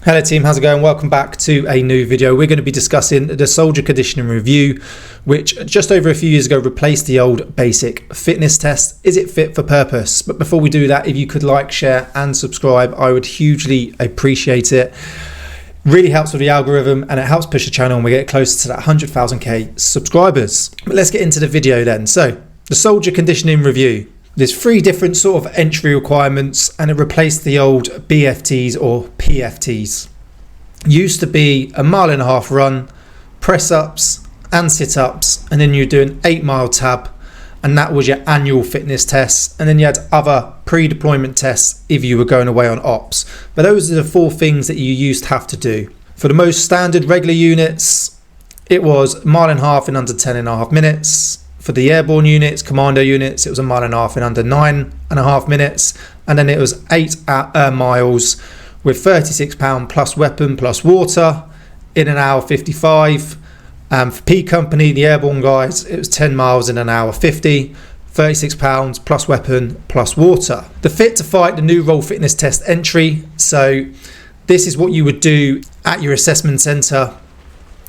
Hello team, how's it going? Welcome back to a new video. We're going to be discussing the soldier conditioning review, which just over a few years ago replaced the old basic fitness test. Is it fit for purpose? But before we do that, if you could like, share and subscribe, I would hugely appreciate it. Really helps with the algorithm and it helps push the channel and we get closer to that 100,000k subscribers. But let's get into the video then. So the soldier conditioning review. There's three different sort of entry requirements and it replaced the old BFTs or PFTs. Used to be a 1.5 mile run, press ups and sit ups, and then you do an 8 mile tab, and that was your annual fitness test. And then you had other pre-deployment tests if you were going away on ops. But those are the four things that you used to have to do. For the most standard regular units, it was 1.5 miles in under 10.5 minutes. For the airborne units, commando units, it was 1.5 miles in under 9.5 minutes. And then it was 8 miles with 36 pound plus weapon plus water in 1 hour 55. For P company, the airborne guys, it was 10 miles in 1 hour 50, 36 pounds plus weapon plus water. The fit to fight, the new role fitness test entry. So this is what you would do at your assessment center.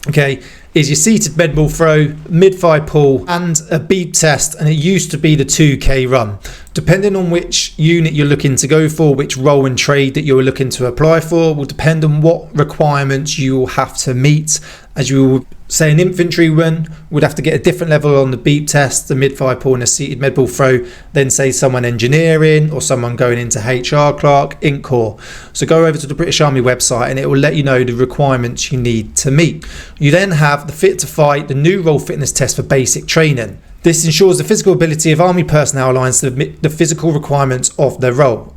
Okay, is your seated med ball throw, mid-thigh pull and a beep test, and it used to be the 2k run. Depending on which unit you're looking to go for, which role and trade that you're looking to apply for, will depend on what requirements you will have to meet. As you will say, an infantryman would have to get a different level on the beep test, the mid-thigh pull and a seated med ball throw, than say someone engineering or someone going into HR clerk, Inc. Corps. So go over to the British Army website and it will let you know the requirements you need to meet. You then have the fit to fight, the new role fitness test for basic training. This ensures the physical ability of Army personnel aligns to the physical requirements of their role.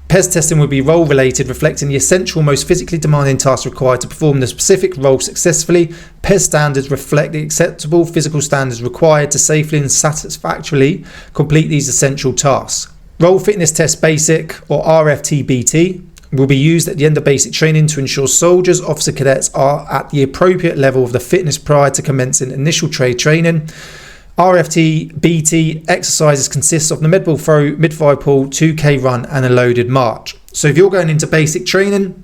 PES testing will be role related, reflecting the essential, most physically demanding tasks required to perform the specific role successfully. PES standards reflect the acceptable physical standards required to safely and satisfactorily complete these essential tasks. Role fitness test basic or RFT-BT will be used at the end of basic training to ensure soldiers, officer cadets are at the appropriate level of the fitness prior to commencing initial trade training. RFT-BT exercises consists of the med ball throw, mid-thigh pull, 2k run and a loaded march. So if you're going into basic training,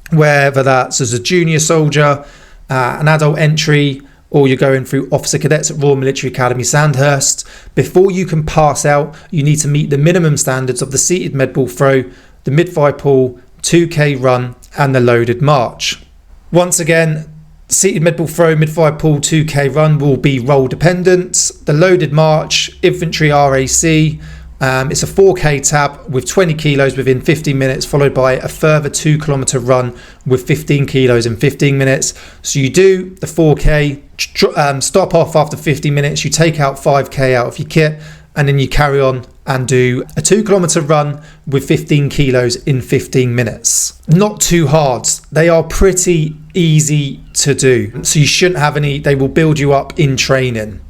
whether that's as a junior soldier, an adult entry, or you're going through officer cadets at Royal Military Academy Sandhurst, before you can pass out, you need to meet the minimum standards of the seated med ball throw, the mid-thigh pull, 2k run and the loaded march. Once again, seated med ball throw, mid-thigh pull, 2k run will be role dependent. The loaded march, infantry RAC, it's a 4k tab with 20 kilos within 15 minutes, followed by a further 2 kilometer run with 15 kilos in 15 minutes. So you do the 4k, stop off after 50 minutes, you take out 5k out of your kit, and then you carry on and do a 2 kilometer run with 15 kilos in 15 minutes. Not too hard. They are pretty easy to do. So you shouldn't have any, they will build you up in training.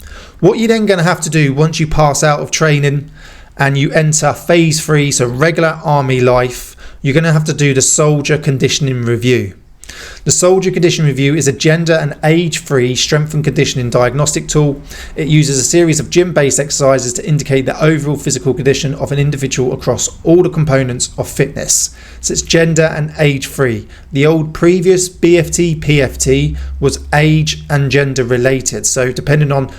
What you're then going to have to do once you pass out of training and you enter phase 3, so regular army life, you're going to have to do the soldier conditioning review. The Soldier Condition Review is a gender and age-free strength and conditioning diagnostic tool. It uses a series of gym-based exercises to indicate the overall physical condition of an individual across all the components of fitness. So it's gender and age-free. The old previous BFT, PFT was age and gender related. So depending on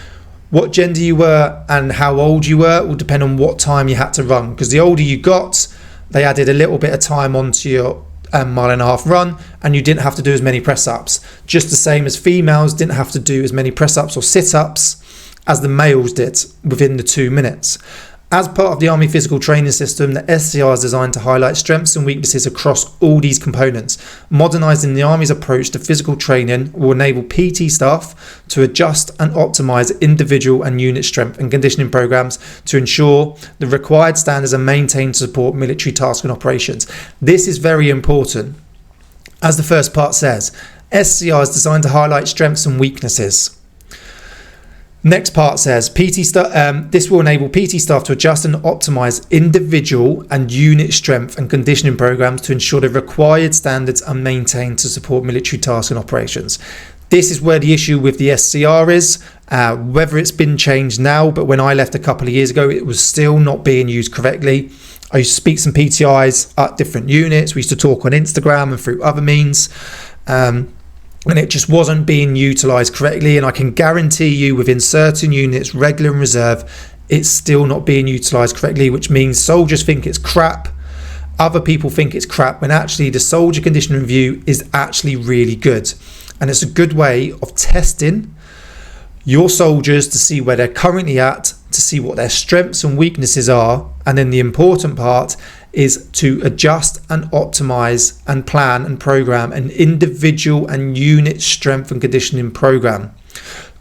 what gender you were and how old you were will depend on what time you had to run. Because the older you got, they added a little bit of time onto your 1.5 mile run and you didn't have to do as many press ups, just the same as females didn't have to do as many press ups or sit ups as the males did within the 2 minutes. As part of the Army physical training system, the SCR is designed to highlight strengths and weaknesses across all these components. Modernising the Army's approach to physical training will enable PT staff to adjust and optimise individual and unit strength and conditioning programmes to ensure the required standards are maintained to support military tasks and operations. This is very important. As the first part says, SCR is designed to highlight strengths and weaknesses. Next part says, this will enable PT staff to adjust and optimise individual and unit strength and conditioning programmes to ensure the required standards are maintained to support military tasks and operations. This is where the issue with the SCR is, whether it's been changed now, but when I left a couple of years ago, it was still not being used correctly. I used to speak some PTIs at different units. We used to talk on Instagram and through other means. And it just wasn't being utilised correctly. And I can guarantee you within certain units, regular and reserve, it's still not being utilised correctly, which means soldiers think it's crap. Other people think it's crap, when actually the soldier condition review is actually really good. And it's a good way of testing your soldiers to see where they're currently at, to see what their strengths and weaknesses are. And then the important part is to adjust and optimize and plan and program an individual and unit strength and conditioning program.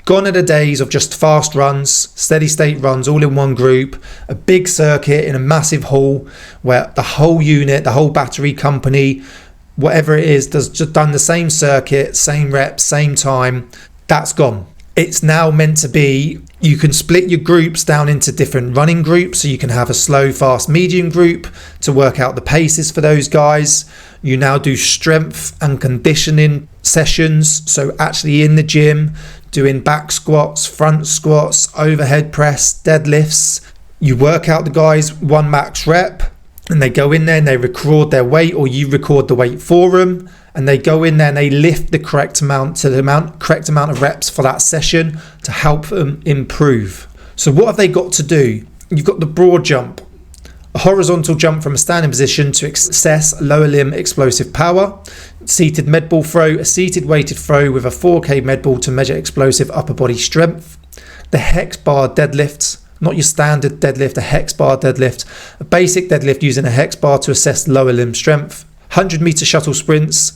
Gone are the days of just fast runs, steady state runs all in one group, a big circuit in a massive hall where the whole unit, the whole battery company, whatever it is, does just done the same circuit, same reps, same time. That's gone. It's now meant to be, you can split your groups down into different running groups. So you can have a slow, fast, medium group to work out the paces for those guys. You now do strength and conditioning sessions. So actually in the gym, doing back squats, front squats, overhead press, deadlifts. You work out the guys one max rep, and they go in there and they record their weight, or you record the weight for them, and they go in there and they lift the correct amount to the correct amount of reps for that session to help them improve. So what have they got to do? You've got the broad jump, a horizontal jump from a standing position to access lower limb explosive power. Seated med ball throw, a seated weighted throw with a 4K med ball to measure explosive upper body strength. The hex bar deadlifts, not your standard deadlift, a hex bar deadlift, a basic deadlift using a hex bar to assess lower limb strength. 100 meter shuttle sprints,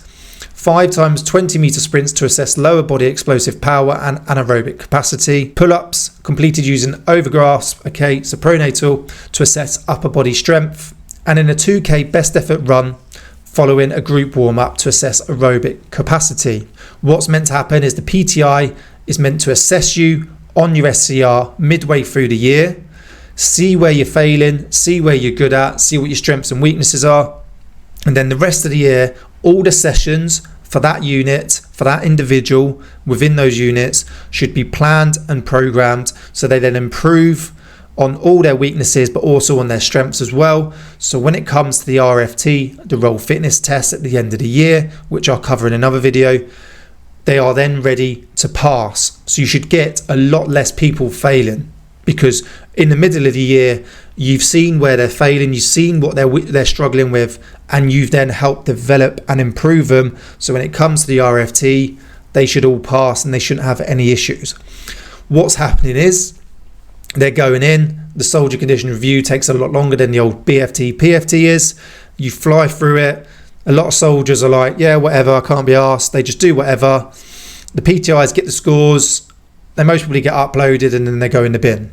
5 times 20 meter sprints to assess lower body explosive power and anaerobic capacity. Pull-ups completed using overgrasp, okay, so pronatal, to assess upper body strength. And in a 2K best effort run, following a group warm-up to assess aerobic capacity. What's meant to happen is the PTI is meant to assess you on your SCR midway through the year, see where you're failing, see where you're good at, see what your strengths and weaknesses are. And then the rest of the year, all the sessions for that unit, for that individual within those units should be planned and programmed so they then improve on all their weaknesses, but also on their strengths as well. So when it comes to the RFT, the role fitness test at the end of the year, which I'll cover in another video, they are then ready to pass. So you should get a lot less people failing, because in the middle of the year, you've seen where they're failing, you've seen what they're struggling with, and you've then helped develop and improve them. So when it comes to the RFT, they should all pass and they shouldn't have any issues. What's happening is they're going in, the soldier condition review takes a lot longer than the old BFT, PFT is. You fly through it. A lot of soldiers are like, yeah, whatever, I can't be asked. They just do whatever. The PTIs get the scores, they most probably get uploaded and then they go in the bin.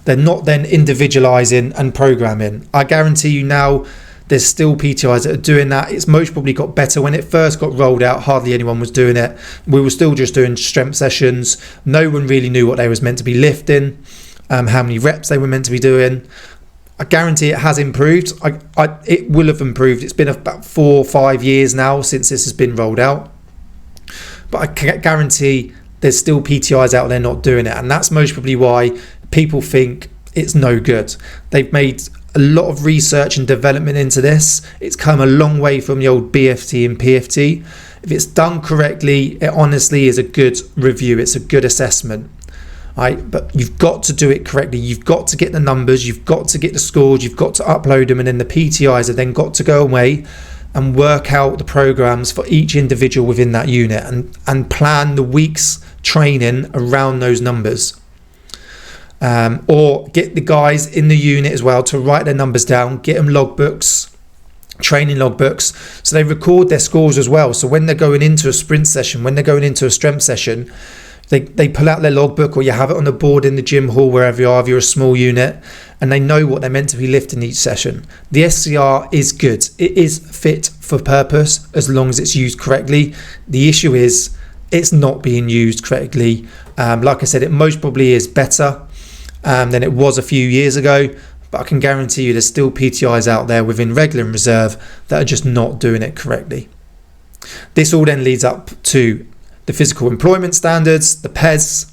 They're not then individualizing and programming. I guarantee you now, there's still PTIs that are doing that. It's most probably got better. When it first got rolled out, hardly anyone was doing it. We were still just doing strength sessions. No one really knew what they was meant to be lifting, how many reps they were meant to be doing. I guarantee it has improved. It will have improved. It's been about 4 or 5 years now since this has been rolled out. But I can guarantee there's still PTIs out there not doing it. And that's most probably why people think it's no good. They've made a lot of research and development into this. It's come a long way from the old BFT and PFT. If it's done correctly, it honestly is a good review. It's a good assessment. Right? But you've got to do it correctly. You've got to get the numbers, you've got to get the scores, you've got to upload them, and then the PTIs have then got to go away and work out the programs for each individual within that unit and plan the week's training around those numbers. Or get the guys in the unit as well to write their numbers down, get them logbooks, training logbooks, so they record their scores as well. So when they're going into a sprint session, when they're going into a strength session, they pull out their logbook, or you have it on the board in the gym hall, wherever you are, if you're a small unit, and they know what they're meant to be lifting each session. The SCR is good. It is fit for purpose as long as it's used correctly. The issue is it's not being used correctly. Like I said, it most probably is better than it was a few years ago, but I can guarantee you there's still PTIs out there within regular and reserve that are just not doing it correctly. This all then leads up to the physical employment standards, the PES,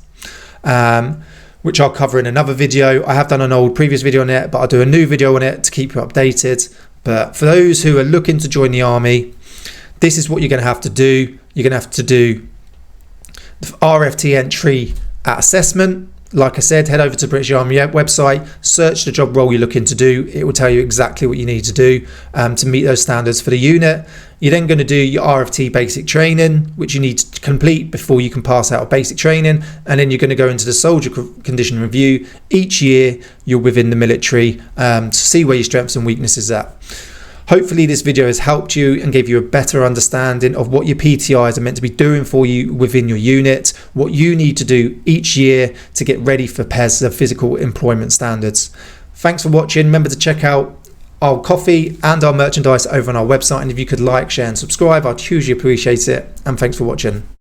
which I'll cover in another video. I have done an old previous video on it, but I'll do a new video on it to keep you updated. But for those who are looking to join the army, this is what you're going to have to do. You're going to have to do the RFT entry at assessment. Like I said, head over to the British Army website, search the job role you're looking to do. It will tell you exactly what you need to do to meet those standards for the unit. You're then going to do your RFT basic training, which you need to complete before you can pass out of basic training. And then you're going to go into the soldier condition review. Each year you're within the military to see where your strengths and weaknesses are at. Hopefully this video has helped you and gave you a better understanding of what your PTIs are meant to be doing for you within your unit, what you need to do each year to get ready for PES, physical employment standards. Thanks for watching. Remember to check out our coffee and our merchandise over on our website, and if you could like, share and subscribe, I'd hugely appreciate it. And thanks for watching.